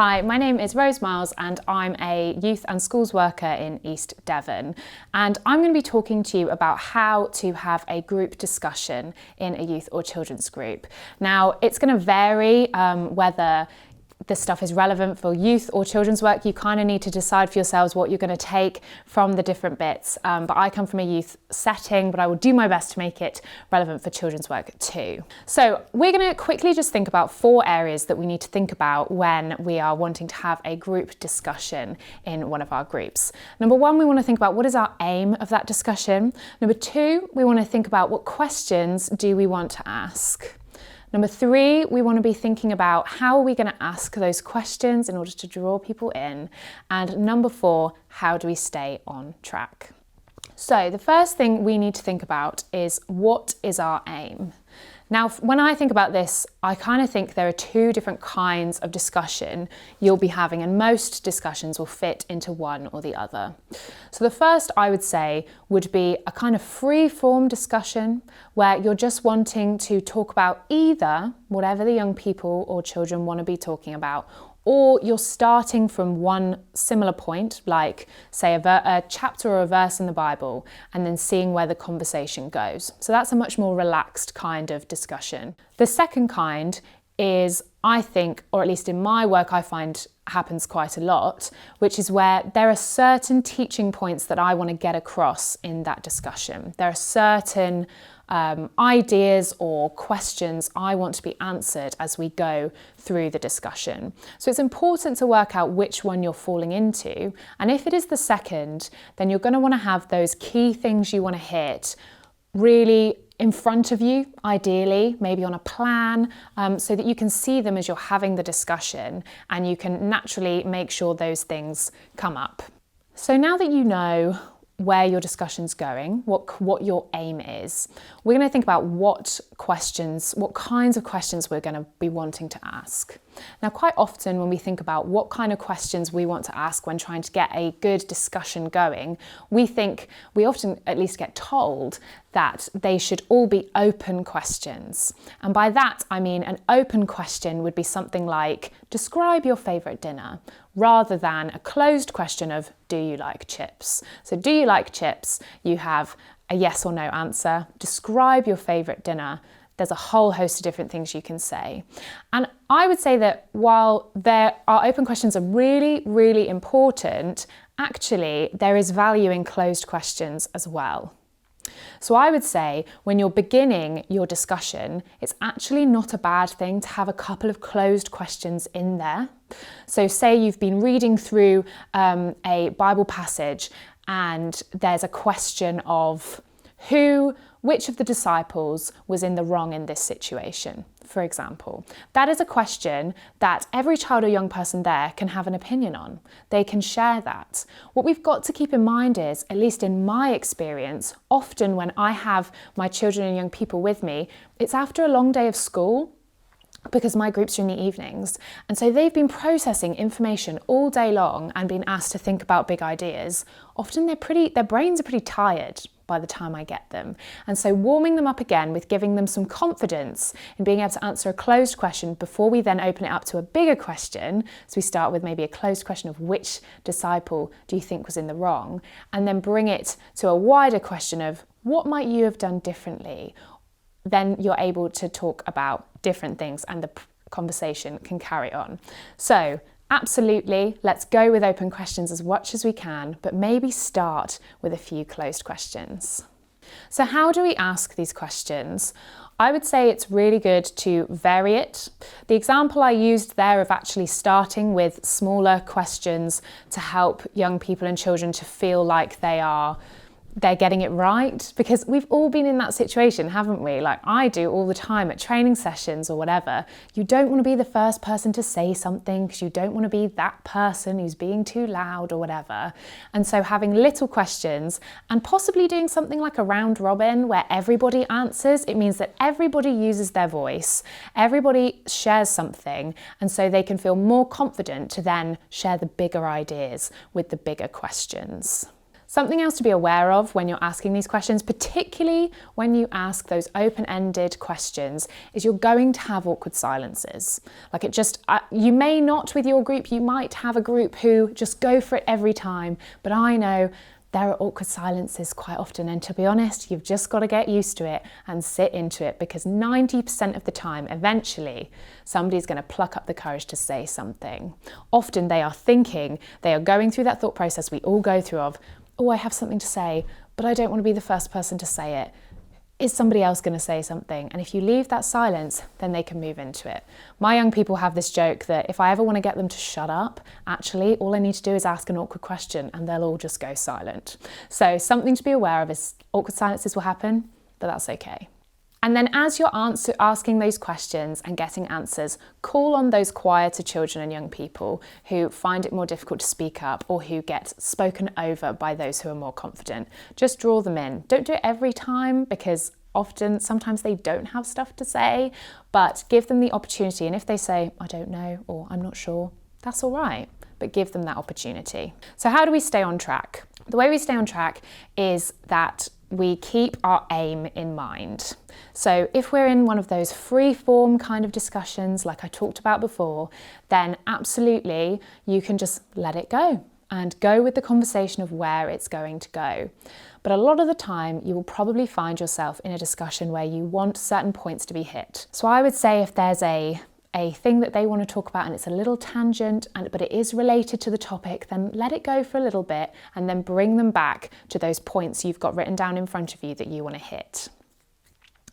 Hi, my name is Rose Miles and I'm a youth and schools worker in East Devon, and I'm going to be talking to you about how to have a group discussion in a youth or children's group. Now, it's going to vary whether this stuff is relevant for youth or children's work. You kind of need to decide for yourselves what you're going to take from the different bits. But I come from a youth setting, but I will do my best to make it relevant for children's work too. So we're going to quickly just think about 4 areas that we need to think about when we are wanting to have a group discussion in one of our groups. Number 1, we want to think about what is our aim of that discussion. Number 2, we want to think about what questions do we want to ask. Number 3, we want to be thinking about how are we going to ask those questions in order to draw people in. And number 4, how do we stay on track? So the first thing we need to think about is, what is our aim? Now, when I think about this, I kind of think there are 2 different kinds of discussion you'll be having, and most discussions will fit into one or the other. So the first, I would say, would be a kind of free-form discussion where you're just wanting to talk about either whatever the young people or children want to be talking about, or you're starting from one similar point, like say a chapter or a verse in the Bible, and then seeing where the conversation goes. So that's a much more relaxed kind of discussion. The second kind is, I think, or at least in my work I find happens quite a lot, which is where there are certain teaching points that I want to get across in that discussion. There are certain ideas or questions I want to be answered as we go through the discussion. So it's important to work out which one you're falling into, and if it is the second, then you're going to want to have those key things you want to hit really in front of you, ideally, maybe on a plan, so that you can see them as you're having the discussion and you can naturally make sure those things come up. So now that you know where your discussion's going, what your aim is, we're going to think about what kinds of questions we're going to be wanting to ask. Now, quite often when we think about what kind of questions we want to ask when trying to get a good discussion going, we often at least get told that they should all be open questions. And by that, I mean an open question would be something like, describe your favourite dinner, rather than a closed question of, do you like chips? So do you like chips? You have a yes or no answer. Describe your favourite dinner. There's a whole host of different things you can say. And I would say that while our open questions are really, really important, actually there is value in closed questions as well. So I would say when you're beginning your discussion, it's actually not a bad thing to have a couple of closed questions in there. So say you've been reading through a Bible passage and there's a question of which of the disciples was in the wrong in this situation, for example. That is a question that every child or young person there can have an opinion on. They can share that. What we've got to keep in mind is, at least in my experience, often when I have my children and young people with me, it's after a long day of school, because my groups are in the evenings, and so they've been processing information all day long and been asked to think about big ideas. Often their brains are pretty tired by the time I get them. And so warming them up again with giving them some confidence in being able to answer a closed question before we then open it up to a bigger question. So we start with maybe a closed question of, which disciple do you think was in the wrong? And then bring it to a wider question of, what might you have done differently? Then you're able to talk about different things and the conversation can carry on. So absolutely, let's go with open questions as much as we can, but maybe start with a few closed questions. So how do we ask these questions? I would say it's really good to vary it. The example I used there of actually starting with smaller questions to help young people and children to feel like they're getting it right, because we've all been in that situation, haven't we? Like I do all the time at training sessions or whatever. You don't want to be the first person to say something because you don't want to be that person who's being too loud or whatever. And so having little questions and possibly doing something like a round robin where everybody answers, it means that everybody uses their voice, everybody shares something, and so they can feel more confident to then share the bigger ideas with the bigger questions. Something else to be aware of when you're asking these questions, particularly when you ask those open-ended questions, is you're going to have awkward silences. Like you may not with your group, you might have a group who just go for it every time, but I know there are awkward silences quite often, and to be honest, you've just got to get used to it and sit into it, because 90% of the time, eventually, somebody's going to pluck up the courage to say something. Often they are going through that thought process we all go through of, oh, I have something to say, but I don't want to be the first person to say it. Is somebody else going to say something? And if you leave that silence, then they can move into it. My young people have this joke that if I ever want to get them to shut up, actually, all I need to do is ask an awkward question and they'll all just go silent. So something to be aware of is awkward silences will happen, but that's okay. And then as you're asking those questions and getting answers, call on those quieter children and young people who find it more difficult to speak up or who get spoken over by those who are more confident. Just draw them in. Don't do it every time, because sometimes they don't have stuff to say, but give them the opportunity. And if they say, I don't know, or I'm not sure, that's all right, but give them that opportunity. So how do we stay on track? The way we stay on track is that we keep our aim in mind. So if we're in one of those free-form kind of discussions like I talked about before, then absolutely you can just let it go and go with the conversation of where it's going to go. But a lot of the time you will probably find yourself in a discussion where you want certain points to be hit. So I would say if there's a thing that they want to talk about and it's a little tangent, but it is related to the topic, then let it go for a little bit and then bring them back to those points you've got written down in front of you that you want to hit.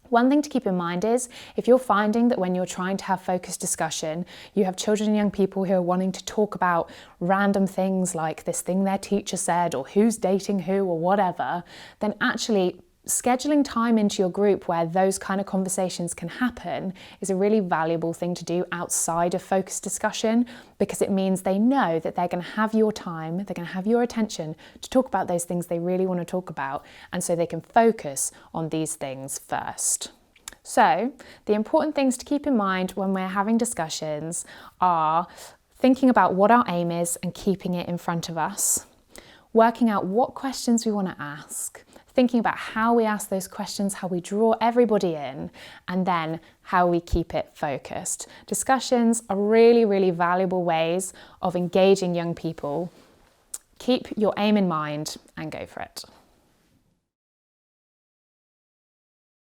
One thing to keep in mind is if you're finding that when you're trying to have focused discussion, you have children and young people who are wanting to talk about random things like this thing their teacher said or who's dating who or whatever, then actually scheduling time into your group where those kind of conversations can happen is a really valuable thing to do outside of focused discussion, because it means they know that they're going to have your time, they're going to have your attention to talk about those things they really want to talk about, and so they can focus on these things first. So the important things to keep in mind when we're having discussions are thinking about what our aim is and keeping it in front of us, working out what questions we want to ask, thinking about how we ask those questions, how we draw everybody in, and then how we keep it focused. Discussions are really, really valuable ways of engaging young people. Keep your aim in mind and go for it.